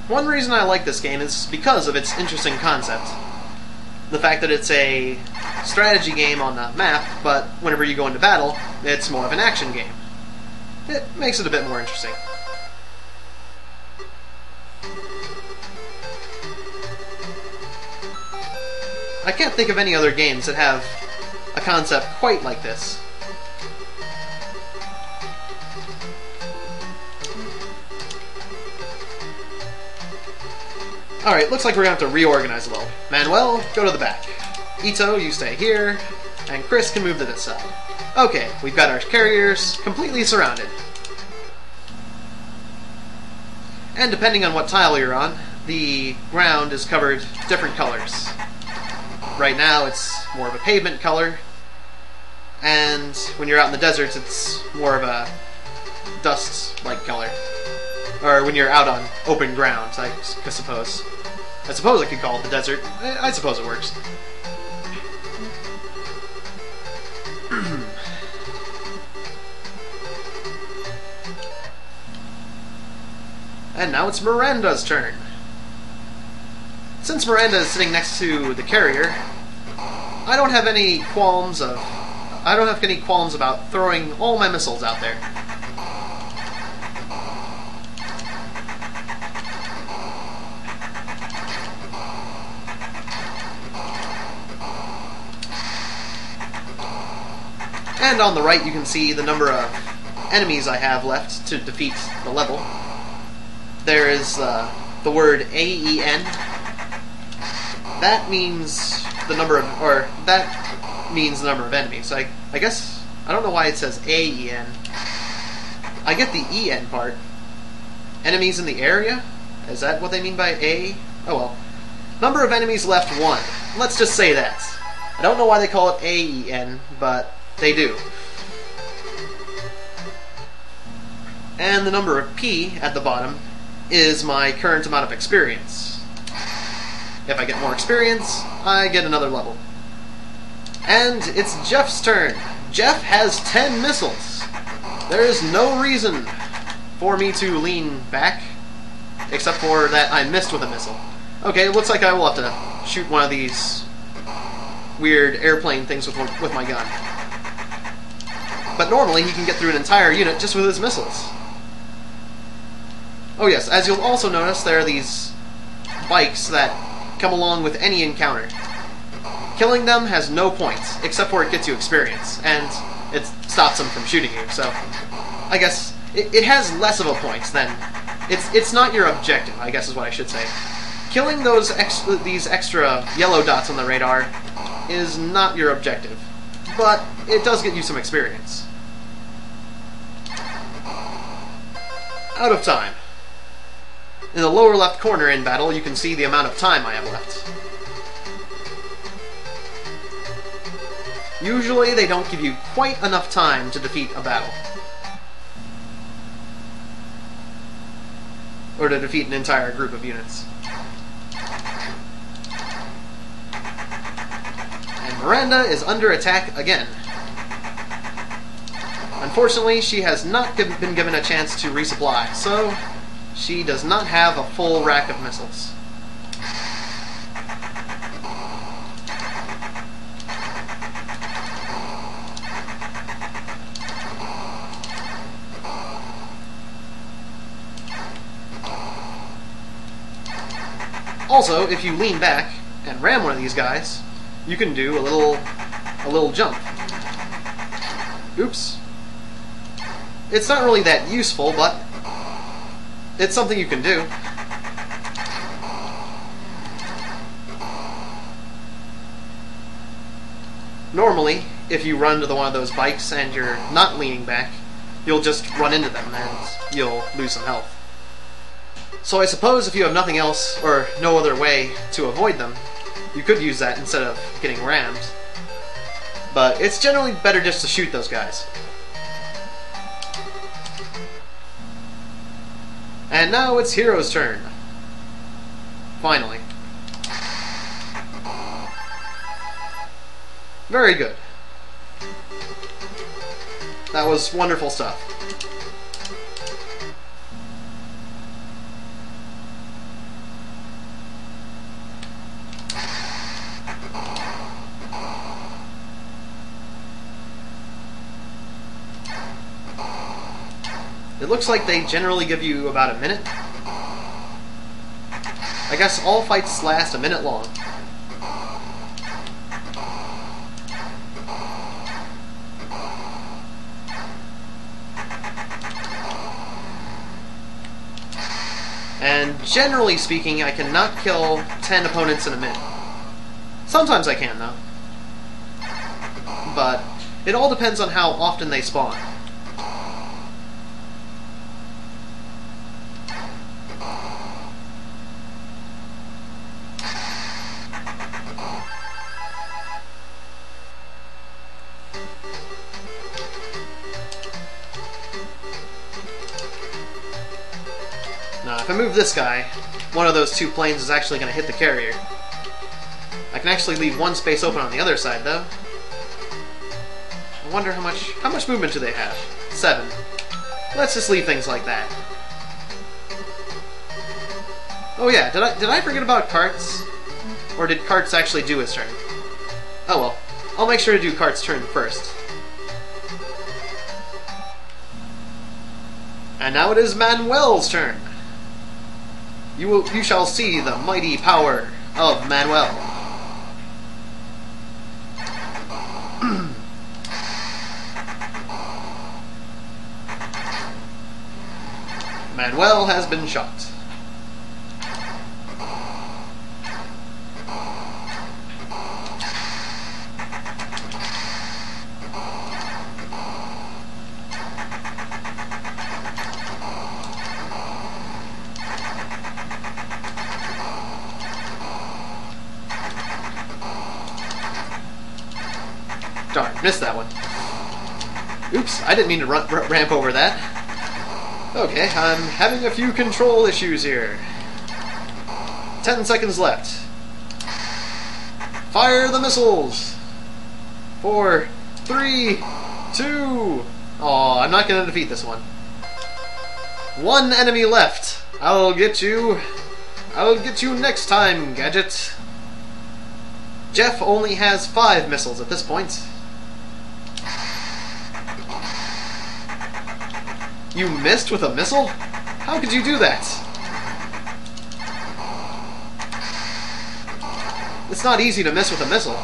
One reason I like this game is because of its interesting concept. The fact that it's a strategy game on the map, but whenever you go into battle, it's more of an action game. It makes it a bit more interesting. I can't think of any other games that have a concept quite like this. Alright, looks like we're going to have to reorganize a little. Manuel, go to the back. Ito, you stay here. And Chris can move to this side. Okay, we've got our carriers completely surrounded. And depending on what tile you're on, the ground is covered different colors. Right now it's more of a pavement color, and when you're out in the deserts it's more of a dust-like color. Or when you're out on open ground, I suppose. I suppose I could call it the desert. I suppose it works. And now it's Miranda's turn. Since Miranda is sitting next to the carrier, I don't have any qualms about throwing all my missiles out there. And on the right you can see the number of enemies I have left to defeat the level. There is the word AEN. That means the number of, enemies. I guess, I don't know why it says AEN. I get the EN part. Enemies in the area? Is that what they mean by A? Oh well. Number of enemies left 1. Let's just say that. I don't know why they call it AEN, but they do. And the number of P at the bottom is my current amount of experience. If I get more experience, I get another level. And it's Jeff's turn. Jeff has 10 missiles. There is no reason for me to lean back, except for that I missed with a missile. Okay, looks like I will have to shoot one of these weird airplane things with my gun. But normally he can get through an entire unit just with his missiles. Oh yes, as you'll also notice, there are these bikes that come along with any encounter. Killing them has no points, except for it gets you experience, and it stops them from shooting you, so I guess it has less of a points than... It's not your objective, I guess is what I should say. Killing these extra yellow dots on the radar is not your objective, but it does get you some experience. Out of time. In the lower left corner in battle, you can see the amount of time I have left. Usually, they don't give you quite enough time to defeat a battle. Or to defeat an entire group of units. And Miranda is under attack again. Unfortunately, she has not been given a chance to resupply, so she does not have a full rack of missiles. Also, if you lean back and ram one of these guys, you can do a little jump. Oops. It's not really that useful, but it's something you can do. Normally, if you run to one of those bikes and you're not leaning back, you'll just run into them and you'll lose some health. So I suppose if you have nothing else, or no other way to avoid them, you could use that instead of getting rammed. But it's generally better just to shoot those guys. And now it's Hero's turn. Finally. Very good. That was wonderful stuff. It looks like they generally give you about a minute. I guess all fights last a minute long. And generally speaking, I cannot kill 10 opponents in a minute. Sometimes I can, though. But it all depends on how often they spawn. Now, if I move this guy, one of those two planes is actually going to hit the carrier. I can actually leave one space open on the other side, though. I wonder how much movement do they have? 7. Let's just leave things like that. Oh yeah, did I forget about Karts? Or did Karts actually do his turn? Oh well, I'll make sure to do Karts' turn first. And now it is Manuel's turn. You shall see the mighty power of Manuel. Manuel has been shot. Darn, missed that one. Oops, I didn't mean to ramp over that. Okay, I'm having a few control issues here. 10 seconds left. Fire the missiles! 4, 3, 2... Aw, I'm not gonna defeat this one. 1 enemy left. I'll get you next time, Gadget. Jeff only has 5 missiles at this point. You missed with a missile? How could you do that? It's not easy to miss with a missile.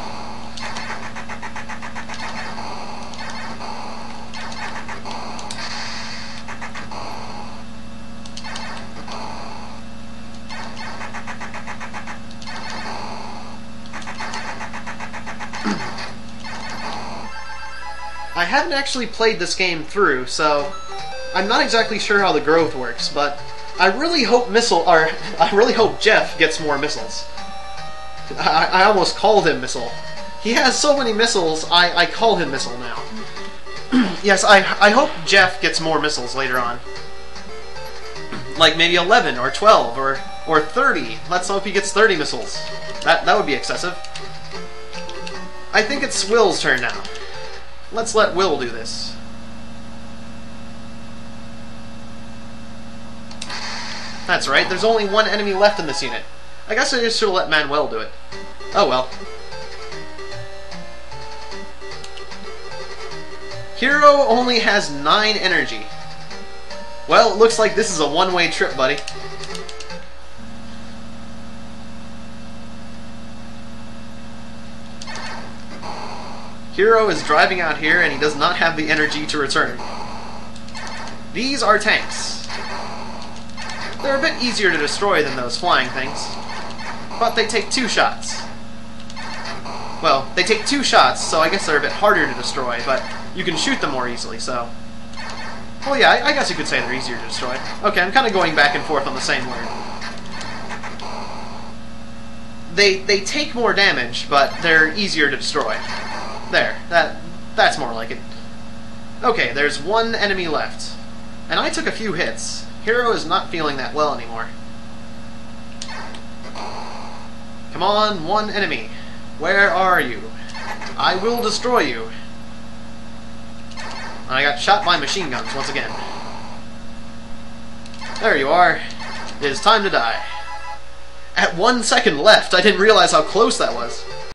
I haven't actually played this game through, so I'm not exactly sure how the growth works, but I really hope Jeff gets more missiles. I almost called him Missile. He has so many missiles, I call him Missile now. Yes, I hope Jeff gets more missiles later on. Like maybe 11 or 12 or 30. Let's hope he gets 30 missiles. That would be excessive. I think it's Will's turn now. Let's let Will do this. That's right, there's only 1 enemy left in this unit. I guess I just should have let Manuel do it. Oh well. Hero only has 9 energy. Well, it looks like this is a one-way trip, buddy. Hero is driving out here and he does not have the energy to return. These are tanks. They're a bit easier to destroy than those flying things, but they take 2 shots. Well, they take 2 shots, so I guess they're a bit harder to destroy, but you can shoot them more easily, so... Well, yeah, I guess you could say they're easier to destroy. Okay, I'm kind of going back and forth on the same word. They take more damage, but they're easier to destroy. There, that's more like it. Okay, there's 1 enemy left. And I took a few hits. Hero is not feeling that well anymore. Come on, 1 enemy. Where are you? I will destroy you. I got shot by machine guns once again. There you are. It is time to die. At 1 second left, I didn't realize how close that was.